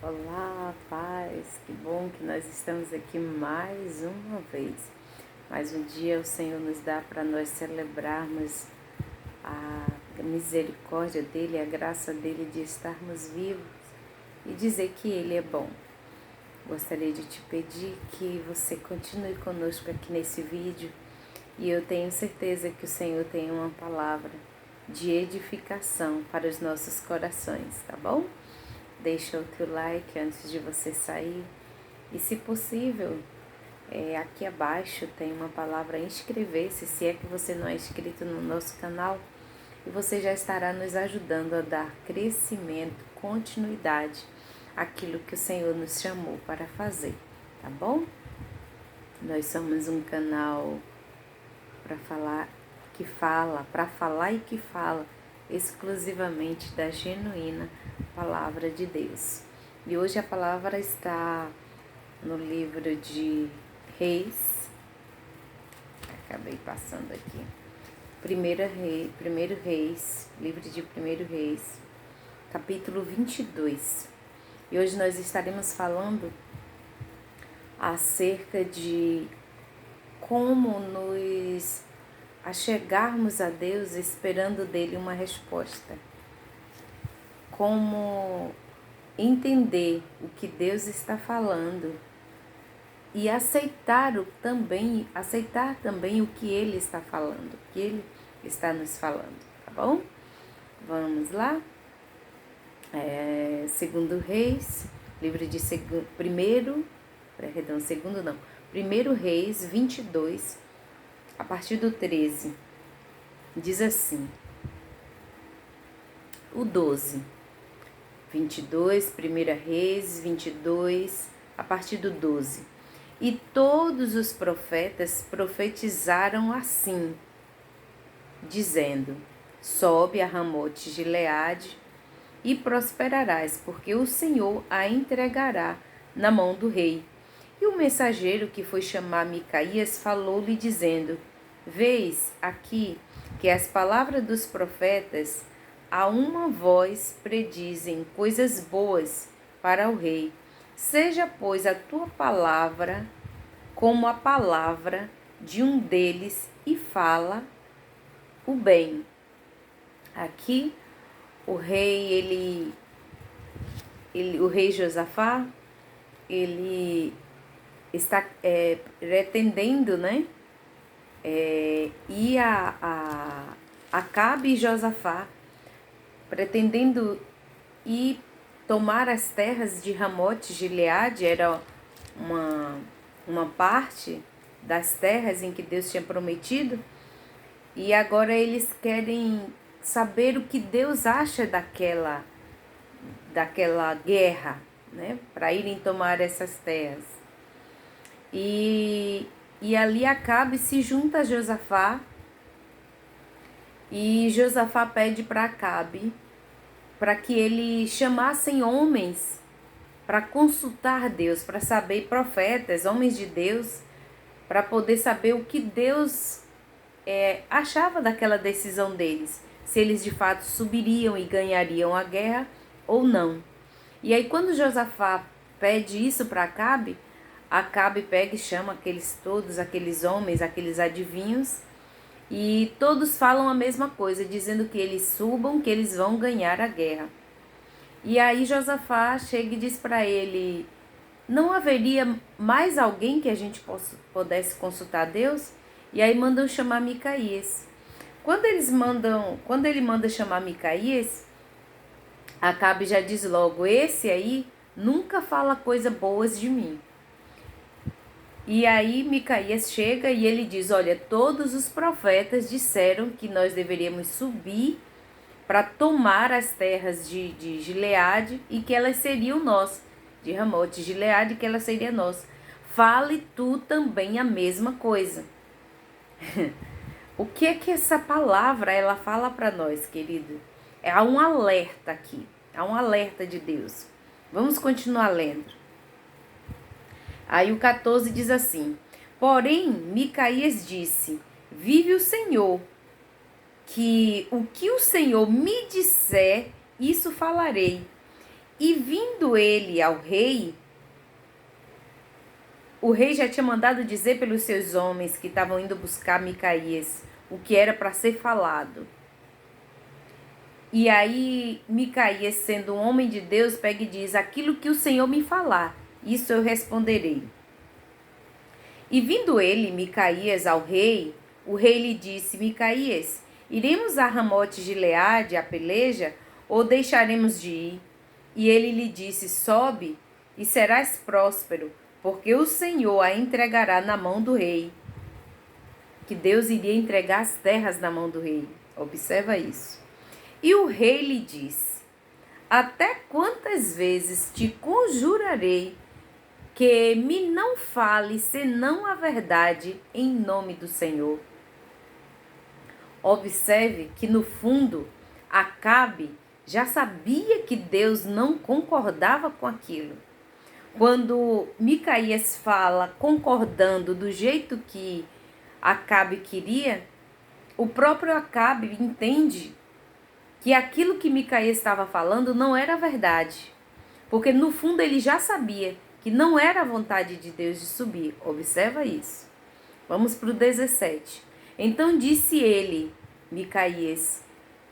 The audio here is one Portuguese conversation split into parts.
Olá, paz, que bom que nós estamos aqui mais uma vez. Mais um dia o Senhor nos dá para nós celebrarmos a misericórdia dEle, a graça dEle de estarmos vivos e dizer que Ele é bom. Gostaria de te pedir que você continue conosco aqui nesse vídeo e eu tenho certeza que o Senhor tem uma palavra de edificação para os nossos corações, tá bom? Deixa o teu like antes de você sair e, se possível, aqui abaixo tem uma palavra inscrever-se, se é que você não é inscrito no nosso canal, e você já estará nos ajudando a dar crescimento, continuidade àquilo que o Senhor nos chamou para fazer, tá bom? Nós somos um canal para falar e que fala exclusivamente da genuína Palavra de Deus. E hoje a palavra está no livro de Reis, acabei passando aqui, Primeiro Reis, livro de Primeiro Reis, capítulo 22. E hoje nós estaremos falando acerca de como nos achegarmos a Deus esperando dele uma resposta. Como entender o que Deus está falando e aceitar também o que Ele está falando, o que Ele está nos falando, tá bom? Vamos lá? Segundo Reis, livro de Primeiro Reis 22, a partir do 13, diz assim, o 12. 22, 1 Reis 22, a partir do 12. E todos os profetas profetizaram assim, dizendo: sobe a Ramote Gileade e prosperarás, porque o Senhor a entregará na mão do rei. E o mensageiro que foi chamar Micaías falou-lhe dizendo: vês aqui que as palavras dos profetas a uma voz predizem coisas boas para o rei. Seja, pois, a tua palavra como a palavra de um deles e fala o bem. Aqui o rei, o rei Josafá, ele está pretendendo, né? E Acabe e Josafá pretendendo ir tomar as terras de Ramote Gileade, era uma parte das terras em que Deus tinha prometido, e agora eles querem saber o que Deus acha daquela guerra, né, para irem tomar essas terras. E ali Acabe se junta a Josafá, e Josafá pede para Acabe para que ele chamassem homens para consultar Deus, para saber, profetas, homens de Deus, para poder saber o que Deus achava daquela decisão deles, se eles de fato subiriam e ganhariam a guerra ou não. E aí quando Josafá pede isso para Acabe, Acabe pega e chama todos aqueles homens, aqueles adivinhos, e todos falam a mesma coisa, dizendo que eles subam, que eles vão ganhar a guerra. E aí Josafá chega e diz para ele: não haveria mais alguém que a gente pudesse consultar a Deus? E aí mandam chamar Micaías. Quando ele manda chamar Micaías, Acabe já diz logo: esse aí nunca fala coisas boas de mim. E aí Micaías chega e ele diz: olha, todos os profetas disseram que nós deveríamos subir para tomar as terras de Gileade e que elas seriam nossas, de Ramote Gileade, que ela seria nossa. Fale tu também a mesma coisa. O que é que essa palavra ela fala para nós, querido? Há um alerta aqui, há um alerta de Deus. Vamos continuar lendo. Aí o 14 diz assim: porém, Micaías disse: vive o Senhor, que o que o Senhor me disser, isso falarei. E vindo ele ao rei, o rei já tinha mandado dizer pelos seus homens que estavam indo buscar Micaías o que era para ser falado. E aí Micaías, sendo um homem de Deus, pega e diz: aquilo que o Senhor me falar, isso eu responderei. E vindo ele, Micaías, ao rei, o rei lhe disse: Micaías, iremos a Ramote Gileade, a peleja, ou deixaremos de ir? E ele lhe disse: sobe, e serás próspero, porque o Senhor a entregará na mão do rei. Que Deus iria entregar as terras na mão do rei. Observa isso. E o rei lhe disse: até quantas vezes te conjurarei que me não fale senão a verdade em nome do Senhor? Observe que no fundo Acabe já sabia que Deus não concordava com aquilo. Quando Micaías fala concordando do jeito que Acabe queria, o próprio Acabe entende que aquilo que Micaías estava falando não era verdade. Porque no fundo ele já sabia que não era a vontade de Deus de subir. Observa isso. Vamos para o 17. Então disse ele, Micaías: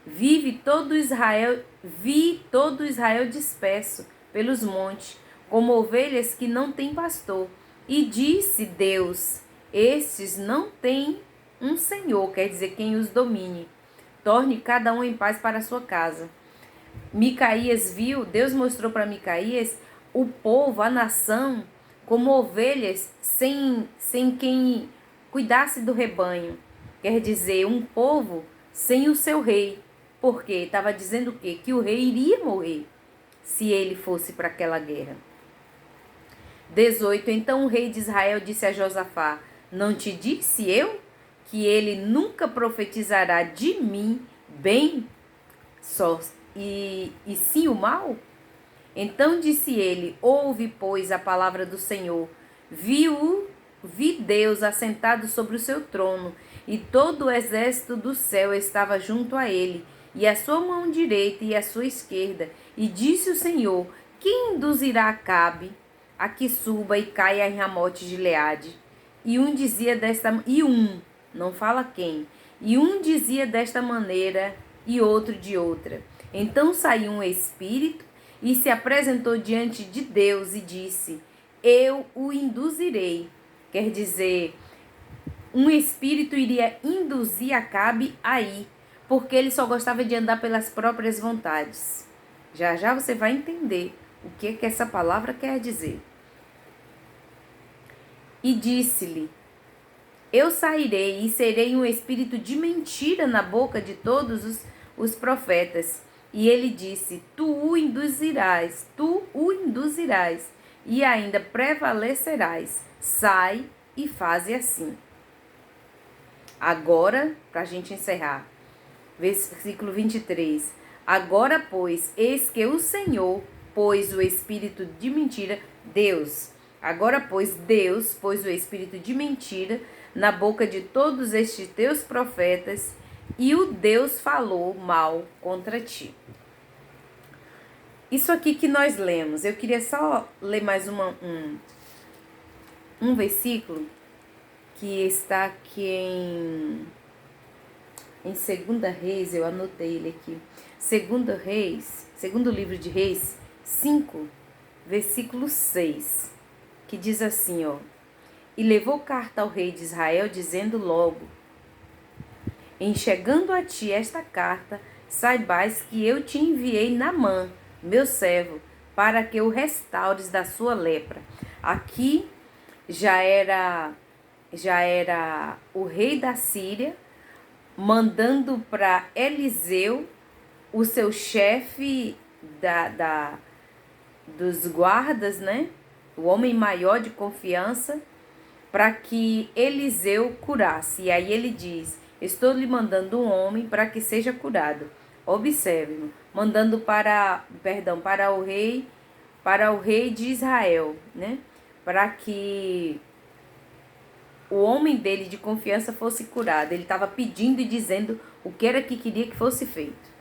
vi todo Israel disperso pelos montes, como ovelhas que não têm pastor. E disse Deus: estes não têm um senhor, quer dizer, quem os domine. Torne cada um em paz para a sua casa. Micaías viu, Deus mostrou para Micaías o povo, a nação, como ovelhas sem quem cuidasse do rebanho. Quer dizer, um povo sem o seu rei. Porque estava dizendo o quê? Que o rei iria morrer se ele fosse para aquela guerra. 18. Então o rei de Israel disse a Josafá: não te disse eu que ele nunca profetizará de mim bem só e sim o mal? Então disse ele: ouve, pois, a palavra do Senhor. Vi Deus assentado sobre o seu trono, e todo o exército do céu estava junto a ele, e a sua mão direita e a sua esquerda. E disse o Senhor: quem induzirá Acabe a que suba e caia em Ramote Gileade? E um dizia não fala quem, e um dizia desta maneira e outro de outra. Então saiu um espírito e se apresentou diante de Deus e disse: eu o induzirei. Quer dizer, um espírito iria induzir Acabe a ir, porque ele só gostava de andar pelas próprias vontades. Já já você vai entender o que essa palavra quer dizer. E disse-lhe: eu sairei e serei um espírito de mentira na boca de todos os profetas. E ele disse: tu o induzirás, e ainda prevalecerás. Sai e faze assim. Agora, para a gente encerrar, versículo 23. Agora, pois, eis que o Senhor pôs o espírito de mentira, Agora, pois, Deus pôs o espírito de mentira na boca de todos estes teus profetas, e o Deus falou mal contra ti. Isso aqui que nós lemos, eu queria só ler mais um versículo que está aqui em 2 Reis, eu anotei ele aqui. 2 Reis, segundo livro de Reis, 5, versículo 6, que diz assim, ó: e levou carta ao rei de Israel, dizendo logo: em chegando a ti esta carta, saibais que eu te enviei Naamã, meu servo, para que o restaures da sua lepra. Aqui já era o rei da Síria, mandando para Eliseu, o seu chefe dos guardas, né? O homem maior de confiança, para que Eliseu curasse. E aí ele diz: estou lhe mandando um homem para que seja curado. Observe, mandando para o rei de Israel, né? Para que o homem dele de confiança fosse curado. Ele estava pedindo e dizendo o que queria que fosse feito.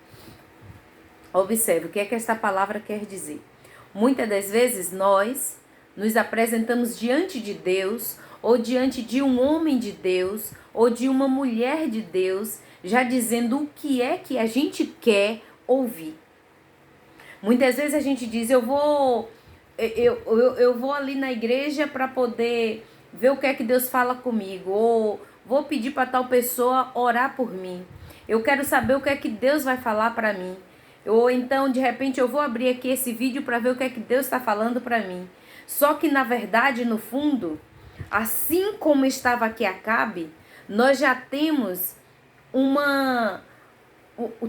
Observe o que essa palavra quer dizer. Muitas das vezes nós nos apresentamos diante de Deus, ou diante de um homem de Deus, ou de uma mulher de Deus, já dizendo o que é que a gente quer ouvir. Muitas vezes a gente diz, eu vou ali na igreja para poder ver o que é que Deus fala comigo, ou vou pedir para tal pessoa orar por mim. Eu quero saber o que é que Deus vai falar para mim. Ou então, de repente, eu vou abrir aqui esse vídeo para ver o que é que Deus está falando para mim. Só que, na verdade, no fundo, assim como estava aqui Acabe, nós já temos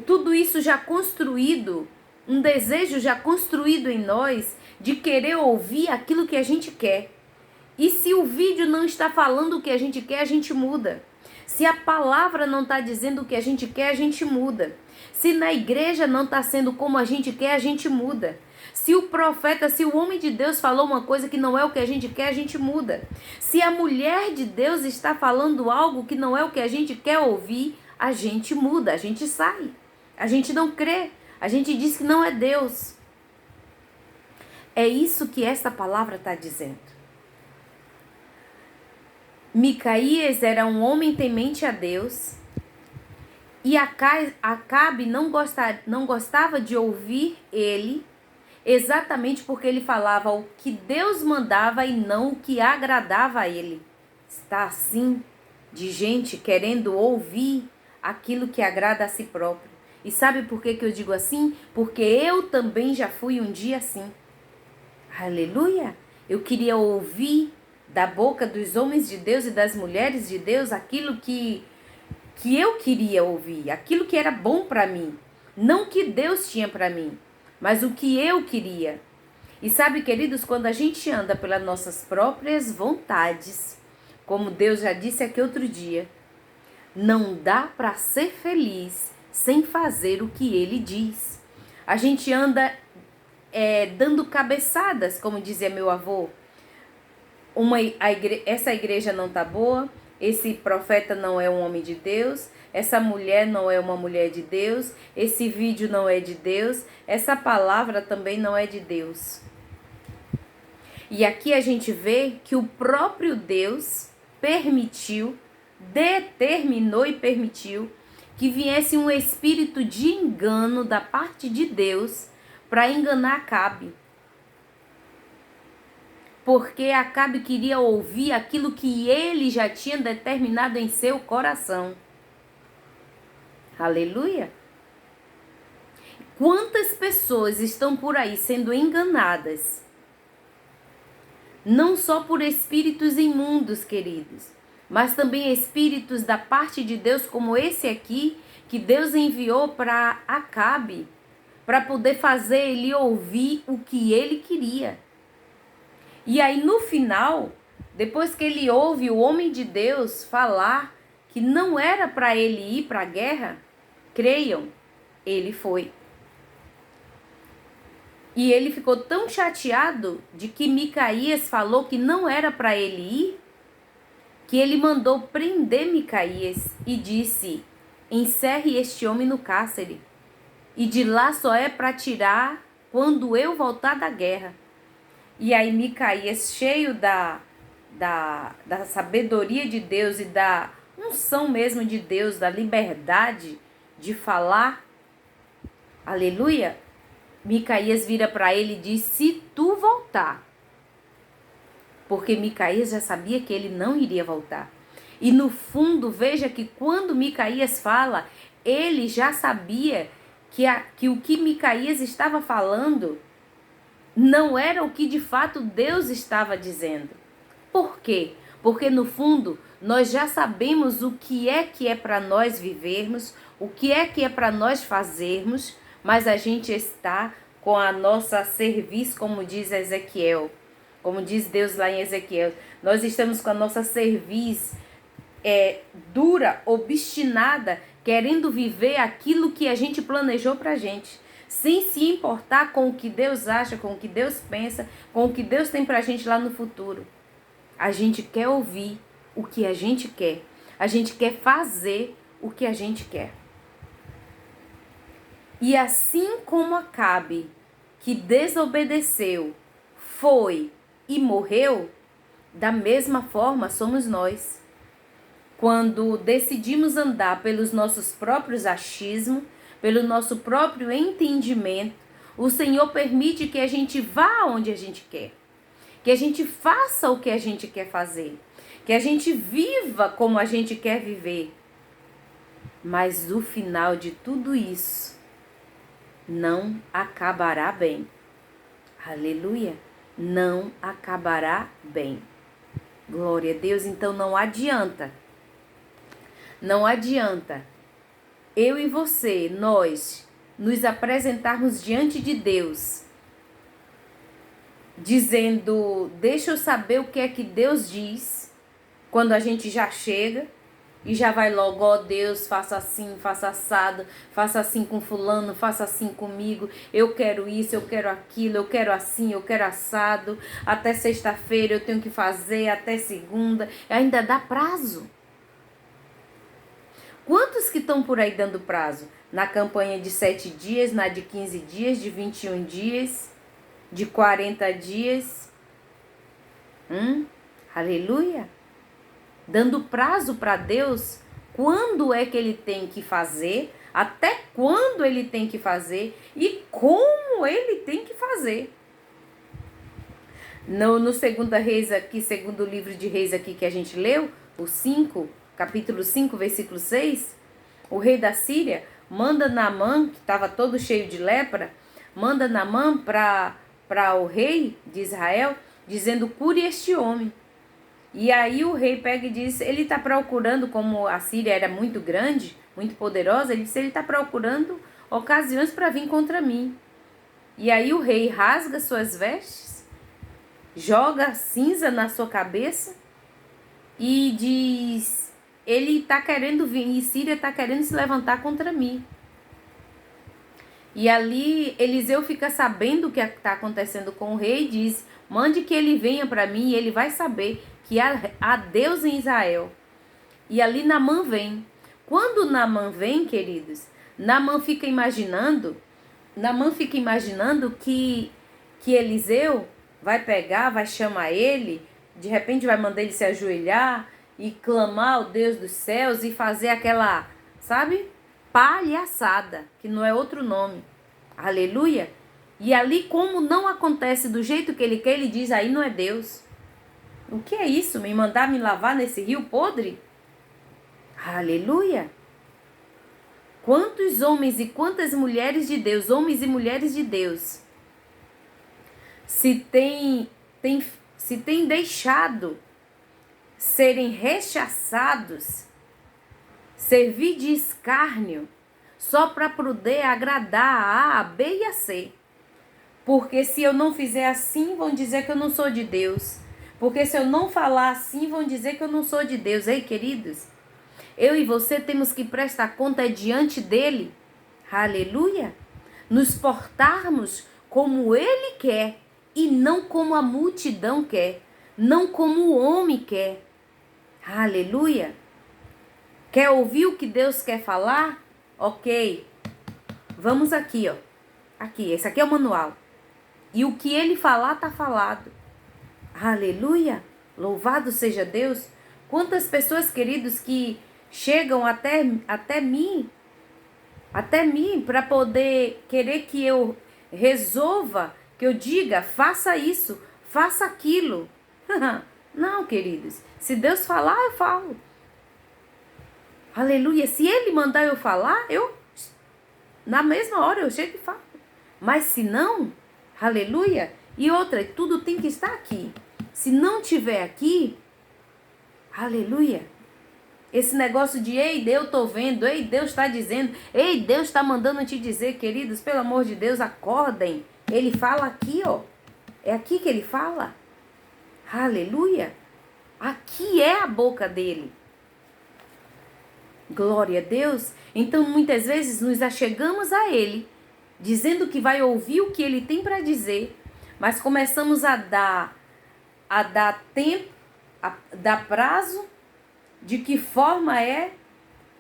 tudo isso já construído, um desejo já construído em nós de querer ouvir aquilo que a gente quer. E se o vídeo não está falando o que a gente quer, a gente muda. Se a palavra não está dizendo o que a gente quer, a gente muda. Se na igreja não está sendo como a gente quer, a gente muda. Se o profeta, se o homem de Deus falou uma coisa que não é o que a gente quer, a gente muda. Se a mulher de Deus está falando algo que não é o que a gente quer ouvir, a gente muda, a gente sai. A gente não crê, a gente diz que não é Deus. É isso que essa palavra está dizendo. Micaías era um homem temente a Deus e Acabe não gostava de ouvir ele, exatamente porque ele falava o que Deus mandava e não o que agradava a ele. Está assim de gente querendo ouvir aquilo que agrada a si próprio. E sabe por que eu digo assim? Porque eu também já fui um dia assim. Aleluia! Eu queria ouvir da boca dos homens de Deus e das mulheres de Deus aquilo que eu queria ouvir, aquilo que era bom para mim. Não o que Deus tinha para mim, mas o que eu queria. E sabe, queridos, quando a gente anda pelas nossas próprias vontades, como Deus já disse aqui outro dia, não dá para ser feliz sem fazer o que Ele diz. A gente anda dando cabeçadas, como dizia meu avô. Essa igreja não tá boa, esse profeta não é um homem de Deus, essa mulher não é uma mulher de Deus, esse vídeo não é de Deus, essa palavra também não é de Deus. E aqui a gente vê que o próprio Deus determinou e permitiu que viesse um espírito de engano da parte de Deus para enganar Acabe. Porque Acabe queria ouvir aquilo que ele já tinha determinado em seu coração. Aleluia! Quantas pessoas estão por aí sendo enganadas? Não só por espíritos imundos, queridos, mas também espíritos da parte de Deus, como esse aqui, que Deus enviou para Acabe, para poder fazer ele ouvir o que ele queria. E aí no final, depois que ele ouve o homem de Deus falar que não era para ele ir para a guerra, creiam, ele foi. E ele ficou tão chateado de que Micaías falou que não era para ele ir, que ele mandou prender Micaías e disse: encerre este homem no cárcere, e de lá só é para tirar quando eu voltar da guerra. E aí Micaías, cheio da sabedoria de Deus e da unção mesmo de Deus, da liberdade de falar, aleluia, Micaías vira para ele e diz: se tu voltar. Porque Micaías já sabia que ele não iria voltar. E no fundo, veja que quando Micaías fala, ele já sabia que o que Micaías estava falando não era o que de fato Deus estava dizendo. Por quê? Porque no fundo nós já sabemos o que é para nós vivermos, o que é para nós fazermos, mas a gente está com a nossa cerviz, como diz Ezequiel, como diz Deus lá em Ezequiel, nós estamos com a nossa cerviz dura, obstinada, querendo viver aquilo que a gente planejou pra gente, sem se importar com o que Deus acha, com o que Deus pensa, com o que Deus tem pra gente lá no futuro. A gente quer ouvir o que a gente quer. A gente quer fazer o que a gente quer. E assim como Acabe que desobedeceu, foi e morreu, da mesma forma somos nós. Quando decidimos andar pelos nossos próprios achismos, pelo nosso próprio entendimento, o Senhor permite que a gente vá onde a gente quer, que a gente faça o que a gente quer fazer, que a gente viva como a gente quer viver. Mas o final de tudo isso não acabará bem. Aleluia! Não acabará bem. Glória a Deus. Então não adianta. Não adianta eu e você, nós, nos apresentarmos diante de Deus, dizendo, deixa eu saber o que é que Deus diz, quando a gente já chega e já vai logo, ó Deus, faça assim, faça assado, faça assim com fulano, faça assim comigo, eu quero isso, eu quero aquilo, eu quero assim, eu quero assado, até sexta-feira eu tenho que fazer, até segunda, ainda dá prazo. Quantos que estão por aí dando prazo? Na campanha de 7 dias, na de 15 dias, de 21 dias, de 40 dias. Aleluia! Dando prazo para Deus, quando é que Ele tem que fazer, até quando Ele tem que fazer e como Ele tem que fazer. No segundo Reis aqui, segundo livro de Reis aqui que a gente leu, o 5, capítulo 5, versículo 6, o rei da Síria manda Naamã, que estava todo cheio de lepra, manda Naamã para o rei de Israel, dizendo, cure este homem. E aí o rei pega e diz, ele está procurando, como a Síria era muito grande, muito poderosa, ele disse, ele está procurando ocasiões para vir contra mim. E aí o rei rasga suas vestes, joga cinza na sua cabeça e diz, ele está querendo vir, e Síria está querendo se levantar contra mim. E ali Eliseu fica sabendo o que está acontecendo com o rei e diz, mande que ele venha para mim e ele vai saber que há Deus em Israel. E ali Naamã vem. Quando Naamã vem, queridos, Naamã fica imaginando que Eliseu vai pegar, vai chamar ele, de repente vai mandar ele se ajoelhar e clamar ao Deus dos céus e fazer aquela, sabe, palhaçada, que não é outro nome. Aleluia! E ali, como não acontece do jeito que ele quer, ele diz, aí não é Deus. O que é isso? Me mandar me lavar nesse rio podre? Aleluia! Quantos homens e quantas mulheres de Deus, homens e mulheres de Deus, se tem deixado serem rechaçados, servir de escárnio, só para poder agradar a A, B e a C. Porque se eu não fizer assim, vão dizer que eu não sou de Deus. Porque se eu não falar assim, vão dizer que eu não sou de Deus. Ei, queridos, eu e você temos que prestar conta diante dele. Aleluia! Nos portarmos como ele quer e não como a multidão quer. Não como o homem quer. Aleluia! Quer ouvir o que Deus quer falar? Ok. Vamos aqui, ó. Aqui, esse aqui é o manual. E o que ele falar, tá falado. Aleluia! Louvado seja Deus! Quantas pessoas, queridos, que chegam até mim para poder querer que eu resolva, que eu diga, faça isso, faça aquilo. Não, queridos. Se Deus falar, eu falo. Aleluia! Se Ele mandar eu falar, na mesma hora eu chego e falo. Mas se não, aleluia! E outra, tudo tem que estar aqui. Se não tiver aqui, aleluia! Esse negócio de, ei, Deus tô vendo, ei, Deus está dizendo, ei, Deus está mandando te dizer, queridos, pelo amor de Deus, acordem. Ele fala aqui, ó. É aqui que ele fala. Aleluia! Aqui é a boca dele. Glória a Deus. Então, muitas vezes, nos achegamos a ele, dizendo que vai ouvir o que ele tem para dizer, mas começamos a dar tempo, a dar prazo, de que forma é,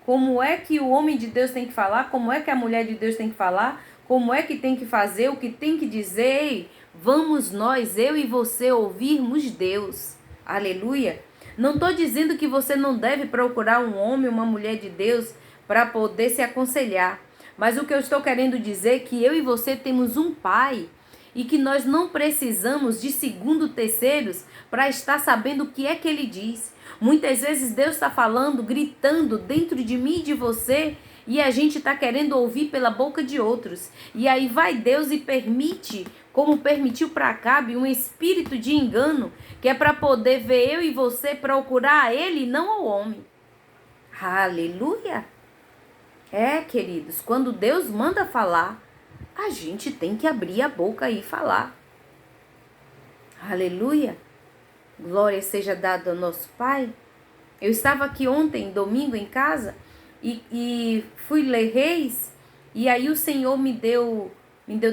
como é que o homem de Deus tem que falar, como é que a mulher de Deus tem que falar, como é que tem que fazer, o que tem que dizer. Ei, vamos nós, eu e você, ouvirmos Deus. Aleluia. Não estou dizendo que você não deve procurar um homem, uma mulher de Deus para poder se aconselhar. Mas o que eu estou querendo dizer é que eu e você temos um Pai e que nós não precisamos de segundo, terceiros para estar sabendo o que é que Ele diz. Muitas vezes Deus está falando, gritando dentro de mim e de você, e a gente está querendo ouvir pela boca de outros. E aí vai Deus e permite, como permitiu para Acabe, um espírito de engano, que é para poder ver eu e você procurar a Ele e não ao homem. Aleluia! Queridos, quando Deus manda falar, a gente tem que abrir a boca e falar. Aleluia! Glória seja dada ao nosso Pai. Eu estava aqui ontem, domingo, em casa, e fui ler Reis, e aí o Senhor me deu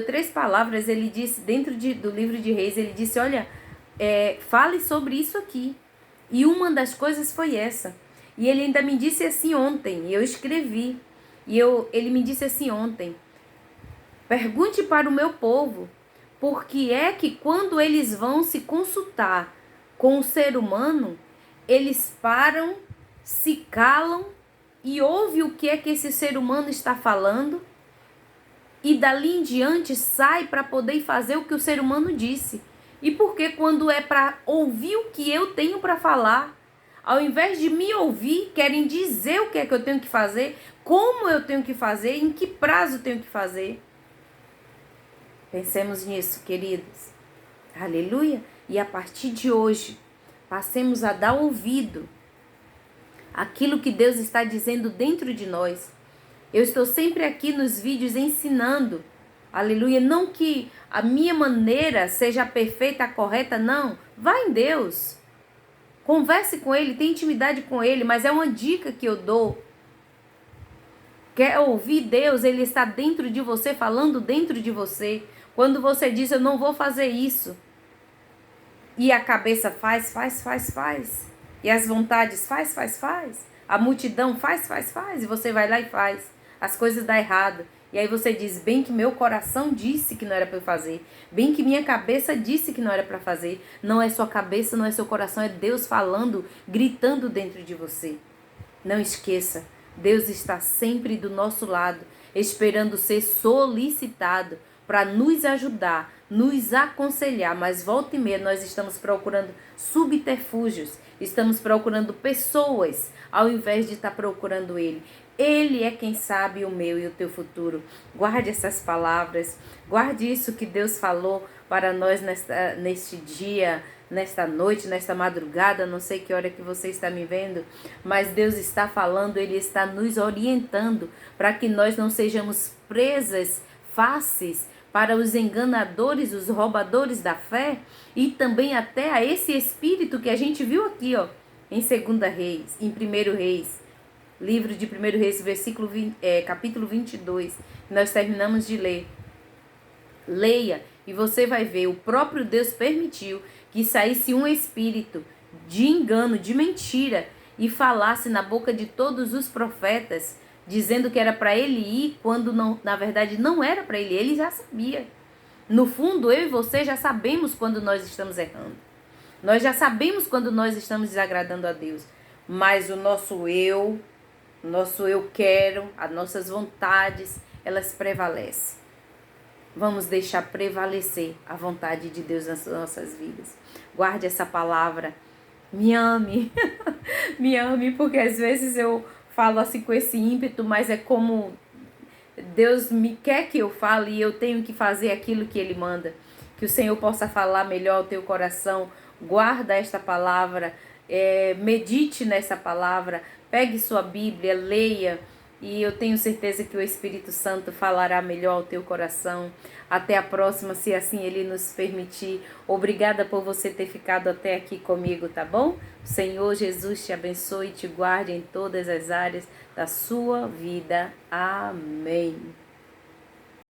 3 palavras. Ele disse, dentro do livro de Reis, ele disse, olha, fale sobre isso aqui. E uma das coisas foi essa. E ele ainda me disse assim ontem, e eu escrevi, ele me disse assim ontem, pergunte para o meu povo, por que é que quando eles vão se consultar com o ser humano, eles param, se calam e ouvem o que é que esse ser humano está falando e dali em diante sai para poder fazer o que o ser humano disse. E por que quando é para ouvir o que eu tenho para falar, ao invés de me ouvir, querem dizer o que é que eu tenho que fazer, como eu tenho que fazer, em que prazo eu tenho que fazer? Pensemos nisso, queridos. Aleluia. E a partir de hoje, passemos a dar ouvido àquilo que Deus está dizendo dentro de nós. Eu estou sempre aqui nos vídeos ensinando. Aleluia. Não que a minha maneira seja perfeita, correta, não. Vá em Deus. Converse com Ele, tenha intimidade com Ele, mas é uma dica que eu dou. Quer ouvir Deus? Ele está dentro de você, falando dentro de você. Quando você diz, eu não vou fazer isso, e a cabeça faz. E as vontades faz. A multidão faz. E você vai lá e faz. As coisas dão errado. E aí você diz, bem que meu coração disse que não era para eu fazer. Bem que minha cabeça disse que não era para fazer. Não é sua cabeça, não é seu coração, é Deus falando, gritando dentro de você. Não esqueça, Deus está sempre do nosso lado, esperando ser solicitado para nos ajudar, nos aconselhar. Mas volta e meia nós estamos procurando subterfúgios, estamos procurando pessoas, ao invés de estar procurando Ele. Ele é quem sabe o meu e o teu futuro. Guarde essas palavras, guarde isso que Deus falou para nós neste dia, nesta noite, nesta madrugada. Não sei que hora que você está me vendo, mas Deus está falando, Ele está nos orientando para que nós não sejamos presas fáceis para os enganadores, os roubadores da fé, e também até a esse espírito que a gente viu aqui, ó, em 2 Reis, em 1 Reis, livro de 1 Reis, capítulo 22, nós terminamos de ler. Leia e você vai ver, o próprio Deus permitiu que saísse um espírito de engano, de mentira, e falasse na boca de todos os profetas, dizendo que era para ele ir, quando não, na verdade não era para ele ir, ele já sabia. No fundo, eu e você já sabemos quando nós estamos errando. Nós já sabemos quando nós estamos desagradando a Deus. Mas o nosso eu quero, as nossas vontades, elas prevalecem. Vamos deixar prevalecer a vontade de Deus nas nossas vidas. Guarde essa palavra. Me ame. Me ame, porque às vezes eu falo assim com esse ímpeto, mas é como Deus me quer que eu fale e eu tenho que fazer aquilo que Ele manda. Que o Senhor possa falar melhor ao teu coração. Guarda esta palavra, medite nessa palavra, pegue sua Bíblia, leia, e eu tenho certeza que o Espírito Santo falará melhor ao teu coração. Até a próxima, se assim Ele nos permitir. Obrigada por você ter ficado até aqui comigo, tá bom? O Senhor Jesus te abençoe e te guarde em todas as áreas da sua vida. Amém.